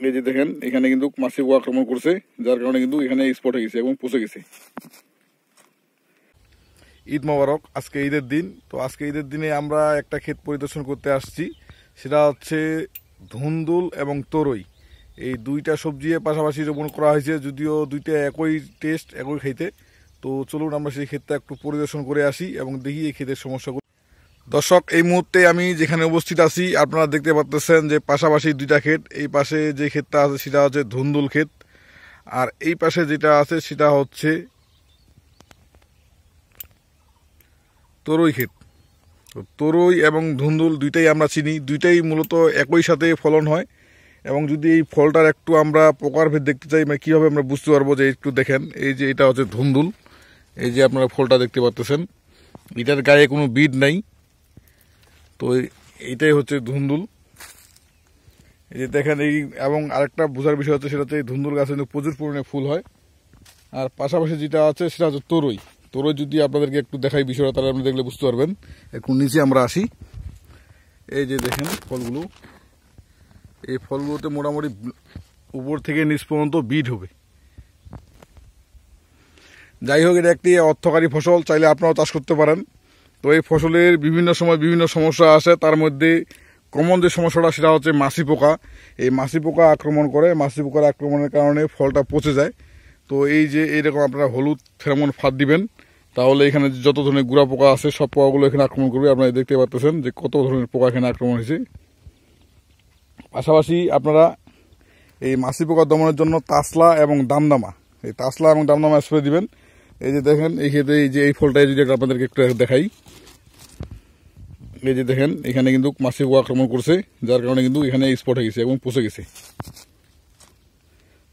এই যে দেখেন এখানে কিন্তু মাছি পোকা আক্রমণ করছে, যার কারণে কিন্তু এখানে স্পট হয়ে গেছে এবং পচে গেছে। ঈদ মোবারক। আজকে ঈদের দিন। তো আজকে ঈদের দিনে আমরা একটা ক্ষেত পরিদর্শন করতে আসছি, সেটা হচ্ছে ধুন্দুল এবং তরই। এই দুইটা সবজি পাশাপাশি রোপণ করা হয়েছে, যদিও দুইটা একই টেস্ট, একই খাইতে। তো চলুন আমরা সেই ক্ষেতটা একটু পরিদর্শন করে আসি এবং দেখি এই ক্ষেতের সমস্যাগুলো। দর্শক, এই মুহূর্তে আমি যেখানে উপস্থিত আছি আপনারা দেখতে পাচ্ছেন যে পাশাপাশি দুইটা ক্ষেত। এই পাশে যে ক্ষেতটা আছে সেটা হচ্ছে ধুন্দুল ক্ষেত, আর এই পাশে যেটা আছে সেটা হচ্ছে তরই ক্ষেত। তরই এবং ধুন্দুল দুইটাই আমরা চিনি, দুইটাই মূলত একই সাথে ফলন হয়। এবং যদি এই ফলটার একটু আমরা প্রকার ভেদ দেখতে চাই, মানে কীভাবে আমরা বুঝতে পারবো, যে একটু দেখেন এই যে এটা হচ্ছে ধুন্দুল। এই যে আপনারা ফলটা দেখতে পাচ্ছেন, এটার গায়ে কোনো বিড নাই। তো এইটাই হচ্ছে ধুন্দুল। এই যে দেখেন এই, এবং আরেকটা বোঝার বিষয় হচ্ছে সেটা হচ্ছে এই ধুন্দুল গাছে কিন্তু প্রচুর পরিমাণে ফুল হয়। আর পাশাপাশি যেটা আছে সেটা হচ্ছে তরই। তরই যদি আপনাদেরকে একটু দেখাই বিষয়টা, তাহলে আপনি দেখলে বুঝতে পারবেন। একটু নিচে আমরা আসি। এই যে দেখেন ফলগুলো, এই ফলগুলোতে মোটামুটি উপর থেকে নিচ পর্যন্ত বিড হবে। যাই হোক, এটা একটি অর্থকারী ফসল, চাইলে আপনারাও চাষ করতে পারেন। তো এই ফসলের বিভিন্ন সময় বিভিন্ন সমস্যা আসে, তার মধ্যে কমন যে সমস্যাটা সেটা হচ্ছে মাছি পোকা। এই মাছি পোকা আক্রমণ করে, মাছি পোকার আক্রমণের কারণে ফলটা পচে যায়। তো এই যে এইরকম আপনারা হলুদ ফেরোমন ফাঁদ দিবেন, তাহলে এখানে যত ধরনের গুড়া পোকা আছে সব পোকাগুলো এখানে আক্রমণ করবে। আপনারা দেখতে পাচ্ছেন যে কত ধরনের পোকা এখানে আক্রমণ হয়েছে। পাশাপাশি আপনারা এই মাছি পোকা দমনের জন্য তাসলা এবং দামদামা, এই তাসলা এবং দামদামা স্প্রে দিবেন। এই যে দেখেন এই ক্ষেত্রে এই যে এই ফলটাই যদি আপনাদেরকে একটু দেখাই, এই যে দেখেন এখানে কিন্তু মাছি পোকা আক্রমণ করছে, যার কারণে কিন্তু এখানে স্পট হয়ে গেছে এবং পচে গেছে।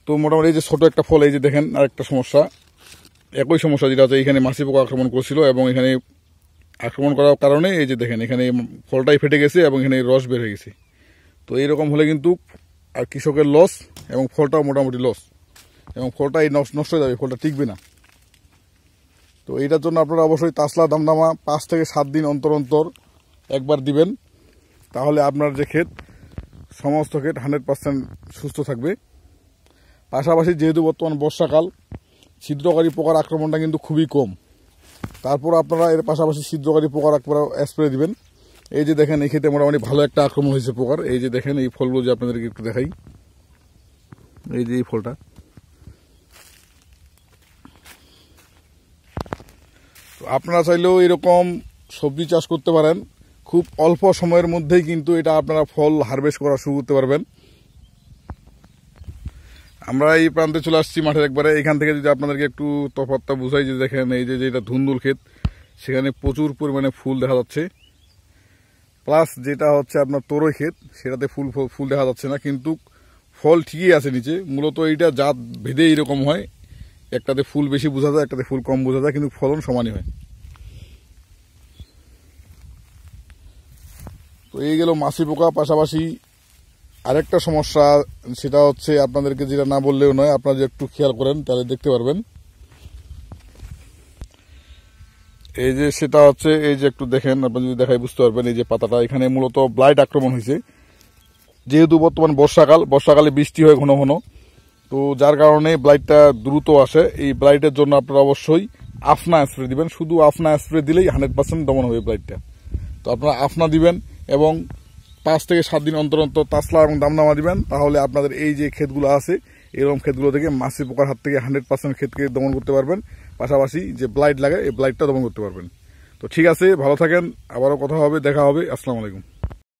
তো মোটামুটি এই যে ছোট একটা ফল, এই যে দেখেন আরেকটা সমস্যা, একই সমস্যা যেটা হচ্ছে এখানে মাছি পোকা আক্রমণ করছিল এবং এখানে আক্রমণ করার কারণে এই যে দেখেন এখানে ফলটাই ফেটে গেছে এবং এখানে রস বের হয়ে গেছে। তো এইরকম হলে কিন্তু আর কৃষকের লস এবং ফলটাও মোটামুটি লস, এবং ফলটাই নষ্ট হয়ে যাবে, ফলটা টিকবে না। তো এইটার জন্য আপনারা অবশ্যই তাসলা দামদামা 5 থেকে 7 দিন অন্তর অন্তর একবার দিবেন, তাহলে আপনার যে ক্ষেত, সমস্ত ক্ষেত 100% সুস্থ থাকবে। পাশাপাশি যেহেতু বর্তমান বর্ষাকাল, ছিদ্রকারী পোকার আক্রমণটা কিন্তু খুবই কম, তারপর আপনারা এর পাশাপাশি ছিদ্রকারী পোকার স্প্রে দিবেন। এই যে দেখেন এই ক্ষেতে মোটামুটি ভালো একটা আক্রমণ হয়েছে পোকার। এই যে দেখেন এই ফলগুলো যে আপনাদেরকে একটু দেখাই, এই যে এই ফলটা। তো আপনারা চাইলেও এরকম সবজি চাষ করতে পারেন, খুব অল্প সময়ের মধ্যেই কিন্তু এটা আপনারা ফল হারভেস্ট করা শুরু করতে পারবেন। আমরা এই প্রান্তে চলে আসছি মাঠের একবারে। এখান থেকে যদি আপনাদেরকে একটু তফাৎটা বুঝাই, যে দেখেন এই যে এটা ধুন্দুল ক্ষেত, সেখানে প্রচুর পরিমাণে ফুল দেখা যাচ্ছে। প্লাস যেটা হচ্ছে আপনার তরই ক্ষেত, সেটাতে ফুল দেখা যাচ্ছে না, কিন্তু ফল ঠিকই আছে নিচে। মূলত এইটা জাত ভেদে এইরকম হয়, একটাতে ফুল বেশি বোঝা যায়, একটাতে ফুল কম বোঝা যায়, কিন্তু ফলন সমানই হয়। তো এই গেল মাছি পোকা। পাশাপাশি আরেকটা সমস্যা, সেটা হচ্ছে আপনাদেরকে যেটা না বললেও নয়, আপনারা যদি একটু খেয়াল করেন তাহলে দেখতে পারবেন। এই যে সেটা হচ্ছে, এই যে একটু দেখেন, আপনারা যদি দেখাই বুঝতে পারবেন। এই যে পাতাটা, এখানে মূলত ব্লাইট আক্রমণ হয়েছে। যেহেতু বর্তমান বর্ষাকালে বৃষ্টি হয় ঘন ঘন, তো যার কারণে ব্লাইটটা দ্রুত আসে। এই ব্লাইটের জন্য আপনারা অবশ্যই আফনা স্প্রে দিবেন। শুধু আফনা স্প্রে দিলেই 100% দমন হবে ব্লাইটটা। তো আপনারা আফনা দিবেন এবং 5 থেকে 7 দিন অন্তর অন্তর তাসলা এবং দামদামা দিবেন, তাহলে আপনাদের এই যে ক্ষেতগুলো আছে এরকম ক্ষেতগুলো থেকে মাছি পোকার হাত থেকে 100% ক্ষেতকে দমন করতে পারবেন। পাশাপাশি যে ব্লাইট লাগে এই ব্লাইটটা দমন করতে পারবেন। তো ঠিক আছে, ভালো থাকেন, আবারও কথা হবে, দেখা হবে। আসসালামু আলাইকুম।